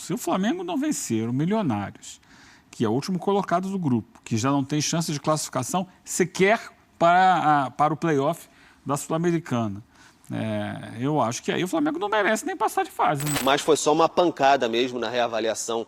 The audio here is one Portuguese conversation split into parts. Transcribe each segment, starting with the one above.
se o Flamengo não vencer o Milionários, que é o último colocado do grupo, que já não tem chance de classificação sequer para o play-off da Sul-Americana, eu acho que aí o Flamengo não merece nem passar de fase. Né? Mas foi só uma pancada mesmo na reavaliação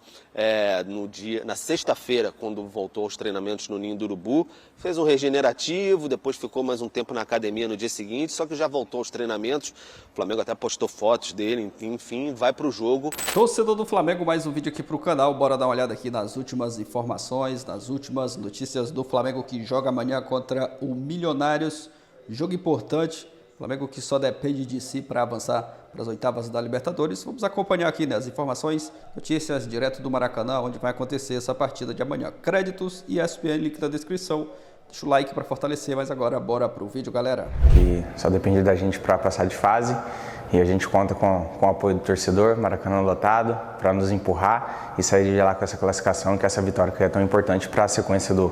na sexta-feira, quando voltou aos treinamentos no Ninho do Urubu. Fez um regenerativo, depois ficou mais um tempo na academia no dia seguinte, só que já voltou aos treinamentos. O Flamengo até postou fotos dele, enfim, vai para o jogo. Torcedor do Flamengo, mais um vídeo aqui para o canal. Bora dar uma olhada aqui nas últimas informações, nas últimas notícias do Flamengo, que joga amanhã contra o Milionários. Jogo importante. Flamengo que só depende de si para avançar para as oitavas da Libertadores. Vamos acompanhar aqui, né, as informações, notícias direto do Maracanã, onde vai acontecer essa partida de amanhã. Créditos e ESPN, link na descrição. Deixa o like para fortalecer, mas agora bora pro vídeo, galera. E só depende da gente para passar de fase e a gente conta com o apoio do torcedor, Maracanã lotado, para nos empurrar e sair de lá com essa classificação, que é essa vitória que é tão importante para a sequência do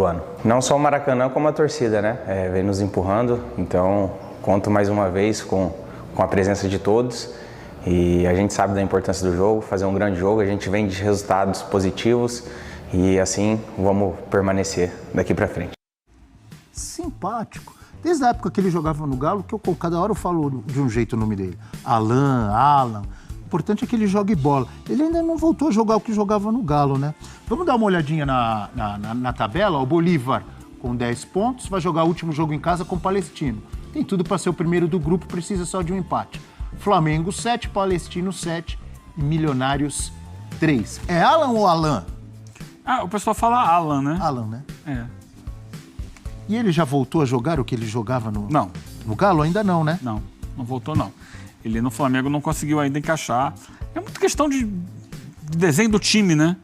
ano. Não só o Maracanã, como a torcida, né? Vem nos empurrando, então conto mais uma vez com a presença de todos e a gente sabe da importância do jogo, fazer um grande jogo, a gente vem de resultados positivos e assim vamos permanecer daqui para frente. Simpático. Desde a época que ele jogava no Galo, que cada hora eu falo de um jeito o nome dele. Alan. O importante é que ele jogue bola. Ele ainda não voltou a jogar o que jogava no Galo, né? Vamos dar uma olhadinha na tabela. O Bolívar, com 10 pontos, vai jogar o último jogo em casa com o Palestino. Tem tudo para ser o primeiro do grupo, precisa só de um empate. Flamengo 7, Palestino 7 e Milionários 3. É Alan ou Alan? O pessoal fala Alan, né? Alan, né? É. E ele já voltou a jogar o que ele jogava no... Não. No Galo? Ainda não, né? Não voltou não. Ele no Flamengo não conseguiu ainda encaixar. É muito questão de desenho do time, né?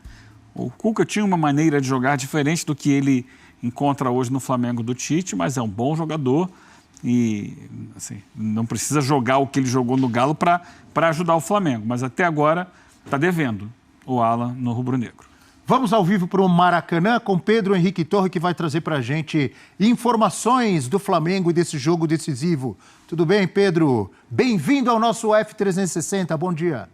O Cuca tinha uma maneira de jogar diferente do que ele encontra hoje no Flamengo do Tite, mas é um bom jogador e assim, não precisa jogar o que ele jogou no Galo para ajudar o Flamengo. Mas até agora está devendo o Alan no rubro-negro. Vamos ao vivo para o Maracanã com Pedro Henrique Torre, que vai trazer para a gente informações do Flamengo e desse jogo decisivo. Tudo bem, Pedro? Bem-vindo ao nosso F360. Bom dia.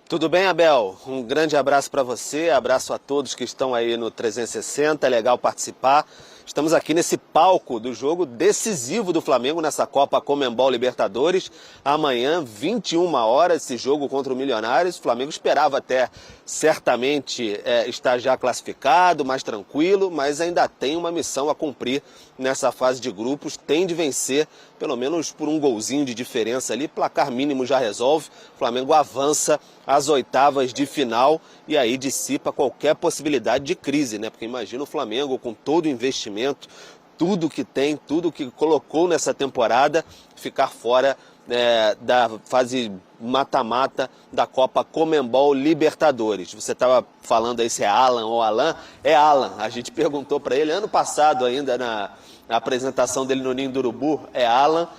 Tudo bem, Abel? Um grande abraço para você, abraço a todos que estão aí no 360, é legal participar. Estamos aqui nesse palco do jogo decisivo do Flamengo nessa Copa Conmebol Libertadores. Amanhã, 21 horas, esse jogo contra o Milionários. O Flamengo esperava até, certamente, estar já classificado, mais tranquilo, mas ainda tem uma missão a cumprir nessa fase de grupos. Tem de vencer, pelo menos por um golzinho de diferença ali. Placar mínimo já resolve. O Flamengo avança às oitavas de final e aí dissipa qualquer possibilidade de crise, né? Porque imagina o Flamengo com todo o investimento, tudo que tem, tudo que colocou nessa temporada, ficar fora da fase mata-mata da Copa Conmebol Libertadores. Você estava falando aí se é Alan ou Alan. É Alan. A gente perguntou para ele ano passado ainda na apresentação dele no Ninho do Urubu. É Alan.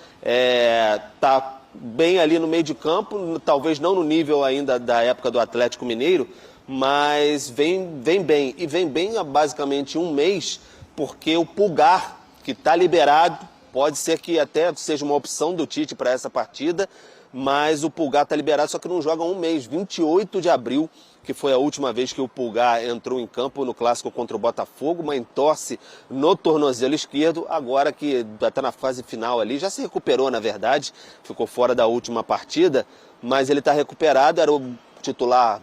Tá bem ali no meio de campo, talvez não no nível ainda da época do Atlético Mineiro, mas vem bem. E vem bem há basicamente um mês, porque o Pulgar, que está liberado, pode ser que até seja uma opção do Tite para essa partida, mas o Pulgar está liberado, só que não joga um mês, 28 de abril, que foi a última vez que o Pulgar entrou em campo no clássico contra o Botafogo, uma entorse no tornozelo esquerdo, agora que está na fase final ali, já se recuperou na verdade, ficou fora da última partida, mas ele está recuperado, era o titular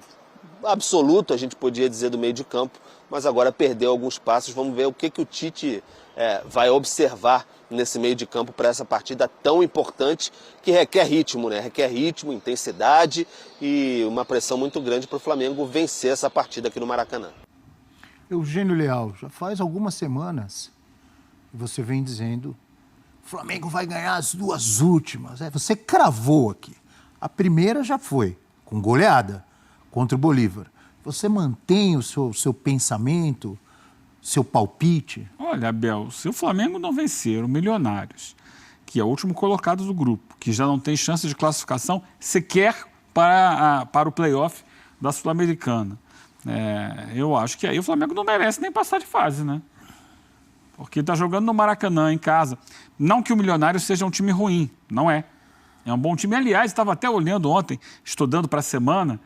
absoluto, a gente podia dizer, do meio de campo, mas agora perdeu alguns passos. Vamos ver o que o Tite vai observar nesse meio de campo para essa partida tão importante, que requer ritmo, né? Requer ritmo, intensidade e uma pressão muito grande para o Flamengo vencer essa partida aqui no Maracanã. Eugênio Leal, já faz algumas semanas que você vem dizendo o Flamengo vai ganhar as duas últimas. Você cravou aqui. A primeira já foi, com goleada, contra o Bolívar. Você mantém o seu pensamento, seu palpite? Olha, Abel, se o Flamengo não vencer o Milionários, que é o último colocado do grupo, que já não tem chance de classificação sequer para o play-off da Sul-Americana, eu acho que aí o Flamengo não merece nem passar de fase, né? Porque está jogando no Maracanã, em casa. Não que o Milionários seja um time ruim, não é. É um bom time. Aliás, estava até olhando ontem, estudando para a semana,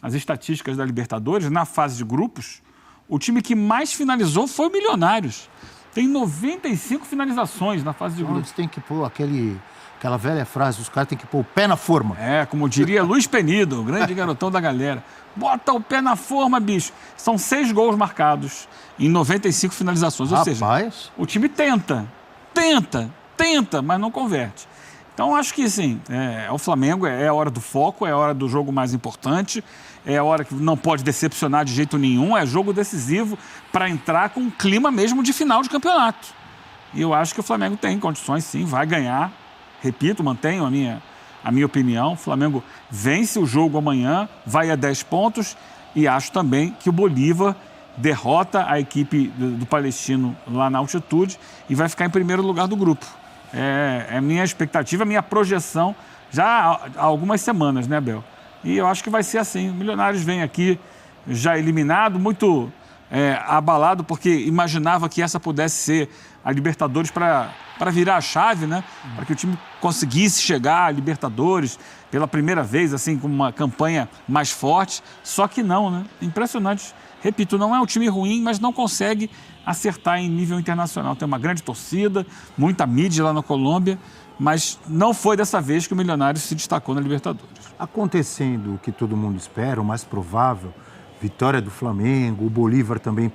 as estatísticas da Libertadores, na fase de grupos, o time que mais finalizou foi o Milionários. Tem 95 finalizações na fase de grupos. Eles têm que pôr aquela velha frase, os caras têm que pôr o pé na forma. Como diria Luiz Penido, o grande garotão da galera. Bota o pé na forma, bicho. São 6 gols marcados em 95 finalizações. Ou seja, o time tenta, mas não converte. Então, acho que, assim, o Flamengo é a hora do foco, é a hora do jogo mais importante, é a hora que não pode decepcionar de jeito nenhum, é jogo decisivo para entrar com um clima mesmo de final de campeonato. E eu acho que o Flamengo tem condições, sim, vai ganhar. Repito, mantenho a minha opinião. O Flamengo vence o jogo amanhã, vai a 10 pontos e acho também que o Bolívar derrota a equipe do Palestino lá na altitude e vai ficar em primeiro lugar do grupo. É a minha expectativa, a minha projeção já há algumas semanas, né, Abel? E eu acho que vai ser assim. O Milionários vem aqui já eliminado, muito abalado, porque imaginava que essa pudesse ser a Libertadores para virar a chave, né? Para que o time conseguisse chegar à Libertadores pela primeira vez, assim, com uma campanha mais forte. Só que não, né? Impressionante. Repito, não é um time ruim, mas não consegue acertar em nível internacional. Tem uma grande torcida, muita mídia lá na Colômbia, mas não foi dessa vez que o Milionários se destacou na Libertadores. Acontecendo o que todo mundo espera, o mais provável, vitória do Flamengo, o Bolívar também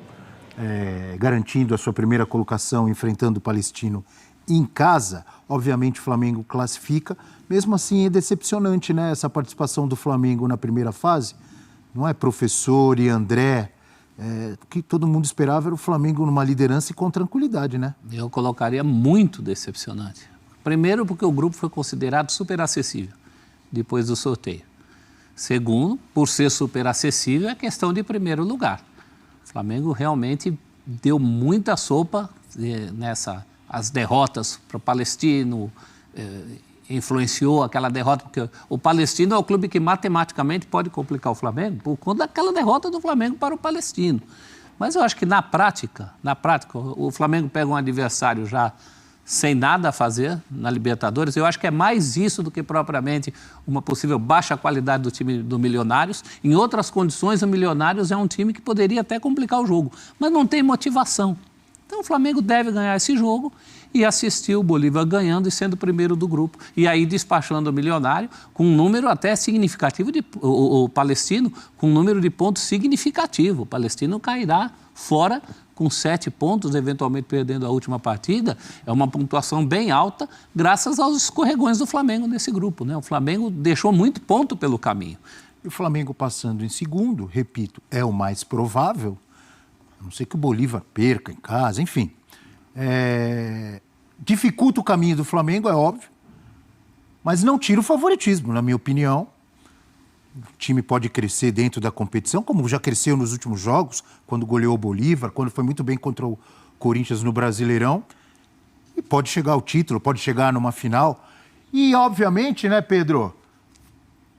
garantindo a sua primeira colocação, enfrentando o Palestino em casa. Obviamente o Flamengo classifica. Mesmo assim é decepcionante, né, essa participação do Flamengo na primeira fase. Não é, professor e André? O que todo mundo esperava era o Flamengo numa liderança e com tranquilidade, né? Eu colocaria muito decepcionante. Primeiro, porque o grupo foi considerado super acessível depois do sorteio. Segundo, por ser super acessível, é questão de primeiro lugar. O Flamengo realmente deu muita sopa as derrotas para o Palestino, influenciou aquela derrota, porque o Palestino é o clube que matematicamente pode complicar o Flamengo por conta daquela derrota do Flamengo para o Palestino. Mas eu acho que na prática, o Flamengo pega um adversário já sem nada a fazer na Libertadores. Eu acho que é mais isso do que propriamente uma possível baixa qualidade do time do Milionários. Em outras condições, o Milionários é um time que poderia até complicar o jogo, mas não tem motivação. Então o Flamengo deve ganhar esse jogo e assistir o Bolívar ganhando e sendo o primeiro do grupo. E aí despachando o Milionário com um número até significativo, o Palestino com um número de pontos significativo. O Palestino cairá fora com 7 pontos, eventualmente perdendo a última partida. É uma pontuação bem alta, graças aos escorregões do Flamengo nesse grupo, né? O Flamengo deixou muito ponto pelo caminho. E o Flamengo passando em segundo, repito, é o mais provável, a não ser que o Bolívar perca em casa, enfim. Dificulta o caminho do Flamengo, é óbvio, mas não tira o favoritismo, na minha opinião. O time pode crescer dentro da competição, como já cresceu nos últimos jogos, quando goleou o Bolívar, quando foi muito bem contra o Corinthians no Brasileirão. E pode chegar ao título, pode chegar numa final. E, obviamente, né, Pedro,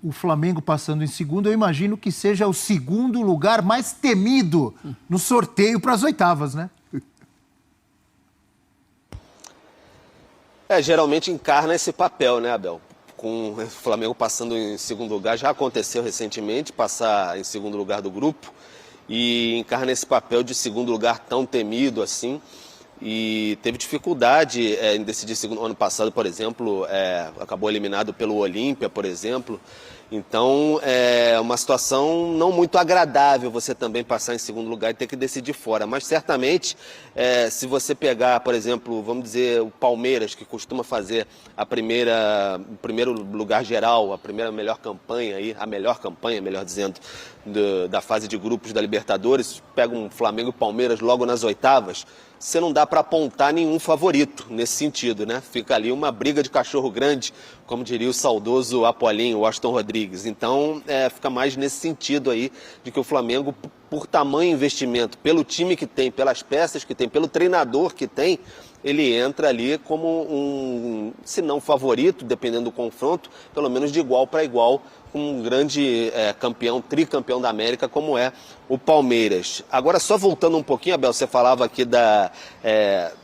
o Flamengo passando em segundo, eu imagino que seja o segundo lugar mais temido no sorteio para as oitavas, né? Geralmente encarna esse papel, né, Abel? Com o Flamengo passando em segundo lugar, já aconteceu recentemente, passar em segundo lugar do grupo, e encarna esse papel de segundo lugar tão temido assim, e teve dificuldade em decidir segundo. Ano passado, por exemplo, acabou eliminado pelo Olímpia, por exemplo. Então, é uma situação não muito agradável você também passar em segundo lugar e ter que decidir fora. Mas, certamente, se você pegar, por exemplo, vamos dizer, o Palmeiras, que costuma fazer o primeiro lugar geral, a primeira melhor campanha, a melhor campanha, melhor dizendo, da fase de grupos da Libertadores, pega um Flamengo e Palmeiras logo nas oitavas, você não dá para apontar nenhum favorito nesse sentido, né? Fica ali uma briga de cachorro grande, como diria o saudoso Apolinho, o Aston Rodrigues. Então, fica mais nesse sentido aí, de que o Flamengo, por tamanho investimento, pelo time que tem, pelas peças que tem, pelo treinador que tem, ele entra ali como se não favorito, dependendo do confronto, pelo menos de igual para igual, com um grande tricampeão da América, como é o Palmeiras. Agora, só voltando um pouquinho, Abel, você falava aqui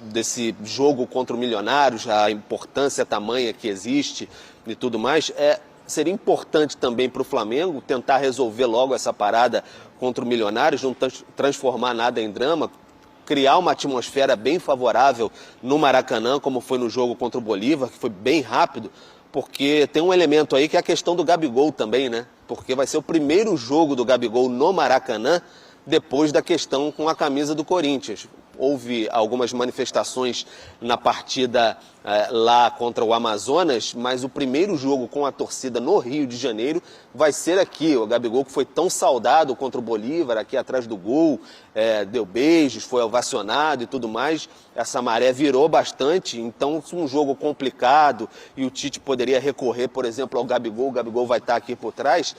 desse jogo contra o Milionários, a importância tamanha que existe, e tudo mais, seria importante também para o Flamengo tentar resolver logo essa parada contra o Milionários, não transformar nada em drama, criar uma atmosfera bem favorável no Maracanã, como foi no jogo contra o Bolívar, que foi bem rápido, porque tem um elemento aí que é a questão do Gabigol também, né? Porque vai ser o primeiro jogo do Gabigol no Maracanã depois da questão com a camisa do Corinthians. Houve algumas manifestações na partida lá contra o Amazonas, mas o primeiro jogo com a torcida no Rio de Janeiro vai ser aqui. O Gabigol, que foi tão saudado contra o Bolívar, aqui atrás do gol, deu beijos, foi ovacionado e tudo mais. Essa maré virou bastante, então um jogo complicado e o Tite poderia recorrer, por exemplo, ao Gabigol, o Gabigol vai estar aqui por trás,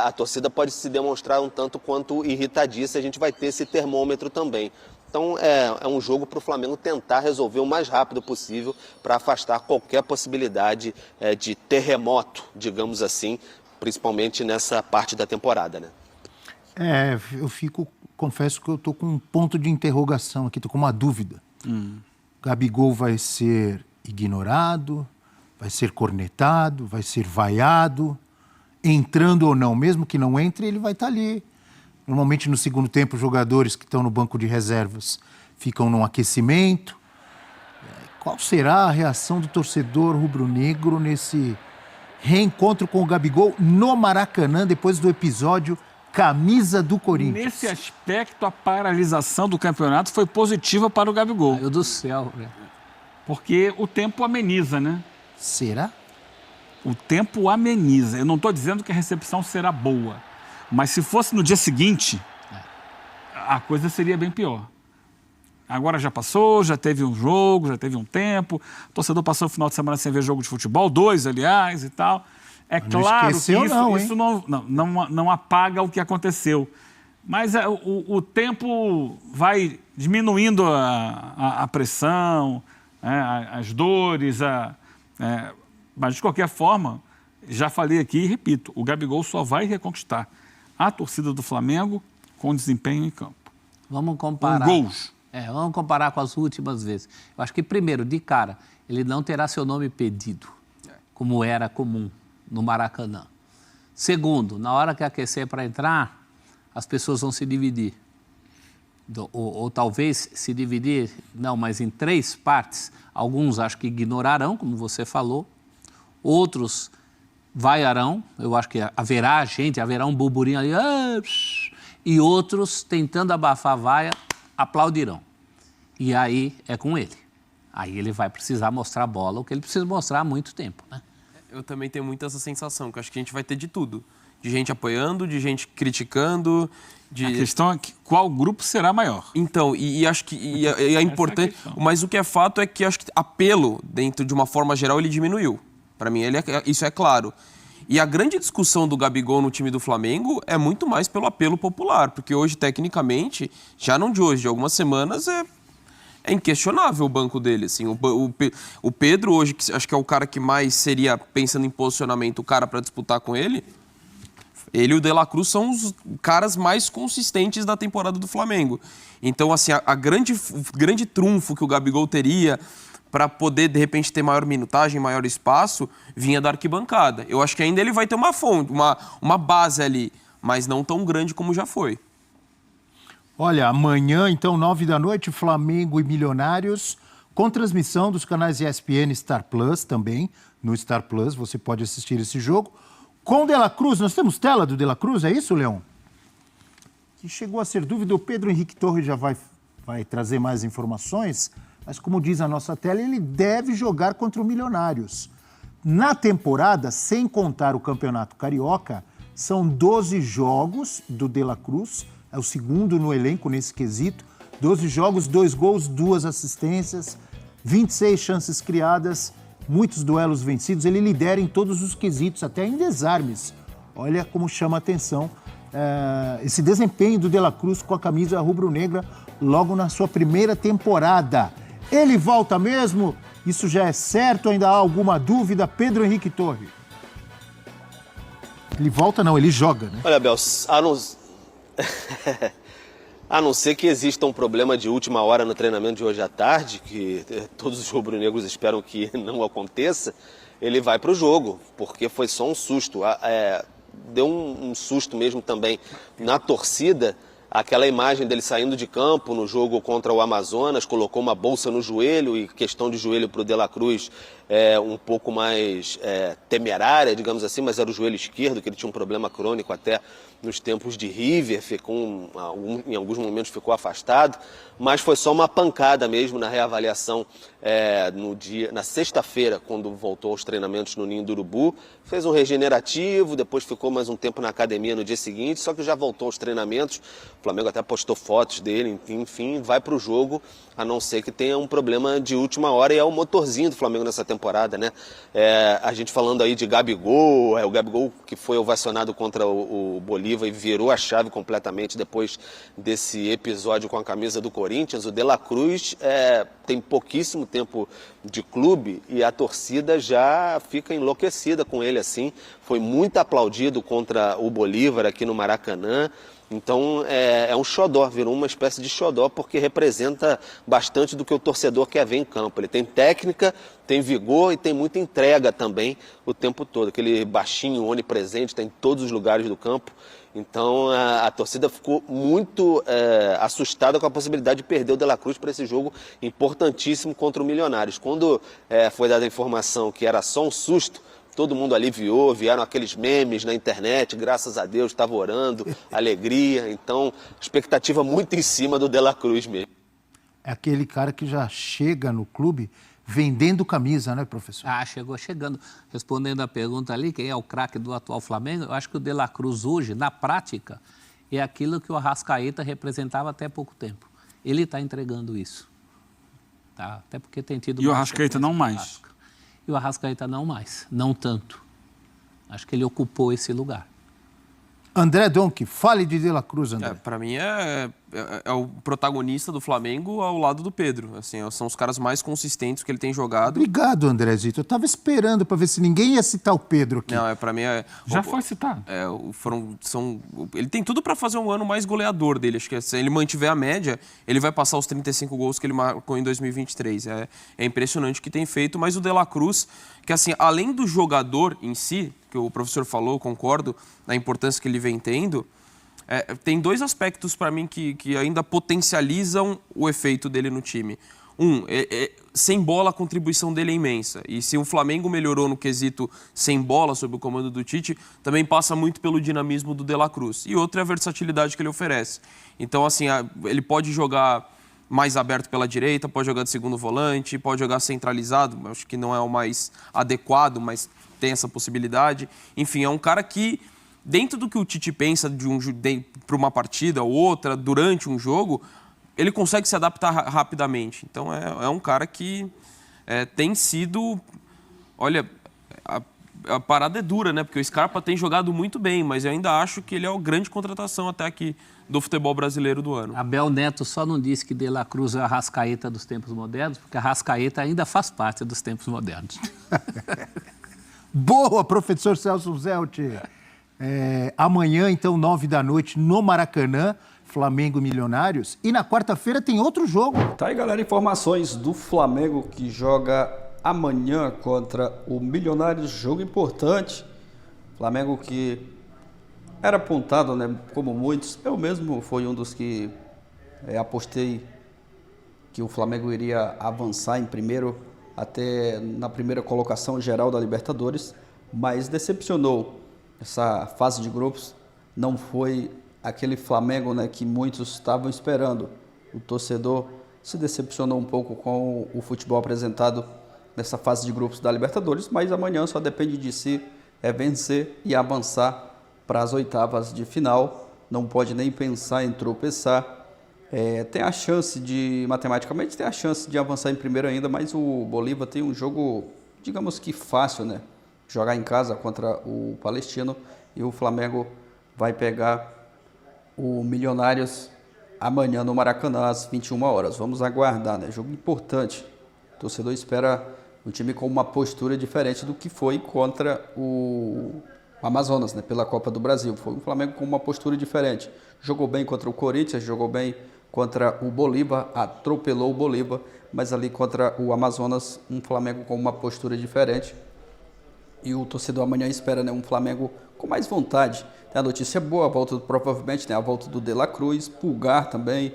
a torcida pode se demonstrar um tanto quanto irritadiça, a gente vai ter esse termômetro também. Então é um jogo para o Flamengo tentar resolver o mais rápido possível para afastar qualquer possibilidade de terremoto, digamos assim, principalmente nessa parte da temporada, né? Confesso que eu estou com um ponto de interrogação aqui, estou com uma dúvida. Gabigol vai ser ignorado, vai ser cornetado, vai ser vaiado, entrando ou não, mesmo que não entre, ele vai estar ali. Normalmente, no segundo tempo, os jogadores que estão no banco de reservas ficam num aquecimento. Qual será a reação do torcedor rubro-negro nesse reencontro com o Gabigol no Maracanã, depois do episódio camisa do Corinthians? Nesse aspecto, a paralisação do campeonato foi positiva para o Gabigol. Meu Deus do céu, velho. Porque o tempo ameniza, né? Será? O tempo ameniza. Eu não estou dizendo que a recepção será boa. Mas se fosse no dia seguinte, a coisa seria bem pior. Agora já passou, já teve um jogo, já teve um tempo. O torcedor passou o final de semana sem ver jogo de futebol, 2, aliás, e tal. É não claro que isso não apaga o que aconteceu. Mas o tempo vai diminuindo a pressão, as dores. Mas, de qualquer forma, já falei aqui e repito, o Gabigol só vai reconquistar a torcida do Flamengo com desempenho em campo. Vamos comparar. Com gols. Vamos comparar com as últimas vezes. Eu acho que, primeiro, de cara, ele não terá seu nome pedido, como era comum no Maracanã. Segundo, na hora que aquecer para entrar, as pessoas vão se dividir. Ou talvez se dividir, não, mas em 3 partes. Alguns acho que ignorarão, como você falou. Outros vaiarão, eu acho que haverá um burburinho ali, e outros, tentando abafar a vaia, aplaudirão. E aí é com ele. Aí ele vai precisar mostrar a bola, o que ele precisa mostrar há muito tempo, né? Eu também tenho muito essa sensação, que eu acho que a gente vai ter de tudo. De gente apoiando, de gente criticando. A questão é qual grupo será maior. Então, e acho que é importante, mas o que é fato é que acho que apelo, dentro de uma forma geral, ele diminuiu. Para mim, isso é claro. E a grande discussão do Gabigol no time do Flamengo é muito mais pelo apelo popular, porque hoje, tecnicamente, já não de hoje, de algumas semanas, é inquestionável o banco dele. Assim. O Pedro, hoje, que acho que é o cara que mais seria, pensando em posicionamento, o cara para disputar com ele, ele e o De La Cruz são os caras mais consistentes da temporada do Flamengo. Então, assim, o grande trunfo que o Gabigol teria para poder, de repente, ter maior minutagem, maior espaço, vinha da arquibancada. Eu acho que ainda ele vai ter uma fonte, uma base ali, mas não tão grande como já foi. Olha, amanhã, então, 9 da noite, Flamengo e Milionários, com transmissão dos canais ESPN e Star Plus também. No Star Plus você pode assistir esse jogo. Com o De La Cruz, nós temos tela do De La Cruz, é isso, Leão? Que chegou a ser dúvida, o Pedro Henrique Torres já vai trazer mais informações, mas como diz a nossa tela, ele deve jogar contra o Milionários. Na temporada, sem contar o Campeonato Carioca, são 12 jogos do De La Cruz, é o segundo no elenco nesse quesito, 12 jogos, 2 gols, 2 assistências, 26 chances criadas, muitos duelos vencidos, ele lidera em todos os quesitos, até em desarmes. Olha como chama a atenção esse desempenho do De La Cruz com a camisa rubro-negra logo na sua primeira temporada. Ele volta mesmo? Isso já é certo? Ainda há alguma dúvida? Pedro Henrique Torres. Ele volta não, ele joga, né? Olha, Bel, a não ser que exista um problema de última hora no treinamento de hoje à tarde, que todos os rubro-negros esperam que não aconteça, ele vai para o jogo, porque foi só um susto. Deu um susto mesmo também na torcida, aquela imagem dele saindo de campo no jogo contra o Amazonas, colocou uma bolsa no joelho, e questão de joelho para o De La Cruz um pouco mais temerária, digamos assim, mas era o joelho esquerdo, que ele tinha um problema crônico até nos tempos de River, em alguns momentos ficou afastado, mas foi só uma pancada mesmo na reavaliação na sexta-feira, quando voltou aos treinamentos no Ninho do Urubu. Fez um regenerativo, depois ficou mais um tempo na academia no dia seguinte, só que já voltou aos treinamentos. O Flamengo até postou fotos dele, enfim, vai para o jogo, a não ser que tenha um problema de última hora, e é o motorzinho do Flamengo nessa temporada, né? A gente falando aí de Gabigol, o Gabigol que foi ovacionado contra o Bolívar e virou a chave completamente depois desse episódio com a camisa do Corinthians. O De La Cruz tem pouquíssimo tempo de clube e a torcida já fica enlouquecida com ele assim. Foi muito aplaudido contra o Bolívar aqui no Maracanã. Então é um xodó, virou uma espécie de xodó, porque representa bastante do que o torcedor quer ver em campo. Ele tem técnica, tem vigor e tem muita entrega também o tempo todo. Aquele baixinho onipresente, está em todos os lugares do campo. Então a torcida ficou muito assustada com a possibilidade de perder o De La Cruz para esse jogo importantíssimo contra o Milionários. Quando foi dada a informação que era só um susto, todo mundo aliviou, vieram aqueles memes na internet, graças a Deus, estava orando, alegria. Então, expectativa muito em cima do De La Cruz mesmo. É aquele cara que já chega no clube vendendo camisa, né, professor? Chegou chegando. Respondendo a pergunta ali, quem é o craque do atual Flamengo, eu acho que o De La Cruz hoje, na prática, é aquilo que o Arrascaeta representava até pouco tempo. Ele está entregando isso. Tá? Até porque tem tido... E o Arrascaeta não mais. E o Arrascaeta não mais, não tanto. Acho que ele ocupou esse lugar. André Donk, fale de La Cruz, André. Para mim é o protagonista do Flamengo ao lado do Pedro. Assim, são os caras mais consistentes que ele tem jogado. Obrigado, Andrezito. Eu estava esperando para ver se ninguém ia citar o Pedro aqui. Não, para mim Já foi citado. Ele tem tudo para fazer um ano mais goleador dele. Acho que se ele mantiver a média, ele vai passar os 35 gols que ele marcou em 2023. É impressionante o que tem feito, mas o De La Cruz, que assim, além do jogador em si, que o professor falou, concordo, na importância que ele vem tendo, tem dois aspectos para mim que ainda potencializam o efeito dele no time. Sem bola a contribuição dele é imensa. E se o Flamengo melhorou no quesito sem bola, sob o comando do Tite, também passa muito pelo dinamismo do De La Cruz. E outra é a versatilidade que ele oferece. Então, assim, ele pode jogar mais aberto pela direita, pode jogar de segundo volante, pode jogar centralizado, acho que não é o mais adequado, mas tem essa possibilidade. Enfim, é um cara que, dentro do que o Tite pensa para uma partida ou outra, durante um jogo, ele consegue se adaptar rapidamente. Então é um cara que tem sido... Olha, a parada é dura, né? Porque o Scarpa tem jogado muito bem, mas eu ainda acho que ele é a grande contratação até aqui do futebol brasileiro do ano. Abel Neto só não disse que De La Cruz é a Arrascaeta dos tempos modernos, porque a Arrascaeta ainda faz parte dos tempos modernos. Boa, professor Celso Zelt. Amanhã, então, 21h, no Maracanã, Flamengo Milionários. E na quarta-feira tem outro jogo. Tá aí, galera, informações do Flamengo que joga amanhã contra o Milionários. Jogo importante. Flamengo que era apontado, né, como muitos. Eu mesmo fui um dos que apostei que o Flamengo iria avançar em primeiro, até na primeira colocação geral da Libertadores, mas decepcionou. Essa fase de grupos não foi aquele Flamengo, né, que muitos estavam esperando. O torcedor se decepcionou um pouco com o futebol apresentado nessa fase de grupos da Libertadores, mas amanhã só depende de si, vencer e avançar para as oitavas de final. Não pode nem pensar em tropeçar. Tem a chance matematicamente tem a chance de avançar em primeiro ainda, mas o Bolívar tem um jogo, digamos que fácil, né? Jogar em casa contra o Palestino, e o Flamengo vai pegar o Milionários amanhã no Maracanã às 21h. Vamos aguardar, né? Jogo importante. O torcedor espera um time com uma postura diferente do que foi contra o Amazonas, né? Pela Copa do Brasil. Foi um Flamengo com uma postura diferente. Jogou bem contra o Corinthians, jogou bem contra o Bolívar, atropelou o Bolívar, mas ali contra o Amazonas, um Flamengo com uma postura diferente. E o torcedor amanhã espera, né, um Flamengo com mais vontade. Tem a notícia boa, provavelmente, né, a volta do De La Cruz, Pulgar também,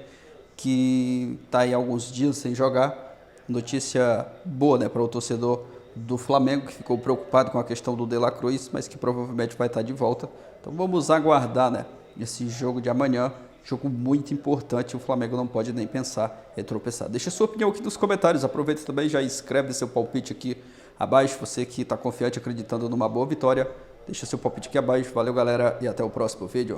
que está aí alguns dias sem jogar. Notícia boa, né, para o torcedor do Flamengo, que ficou preocupado com a questão do De La Cruz, mas que provavelmente vai estar de volta. Então vamos aguardar, né, esse jogo de amanhã. Jogo muito importante, o Flamengo não pode nem pensar em tropeçar. Deixa sua opinião aqui nos comentários, aproveita também, já escreve seu palpite aqui abaixo. Você que está confiante, acreditando numa boa vitória, deixa seu palpite aqui abaixo. Valeu, galera, e até o próximo vídeo.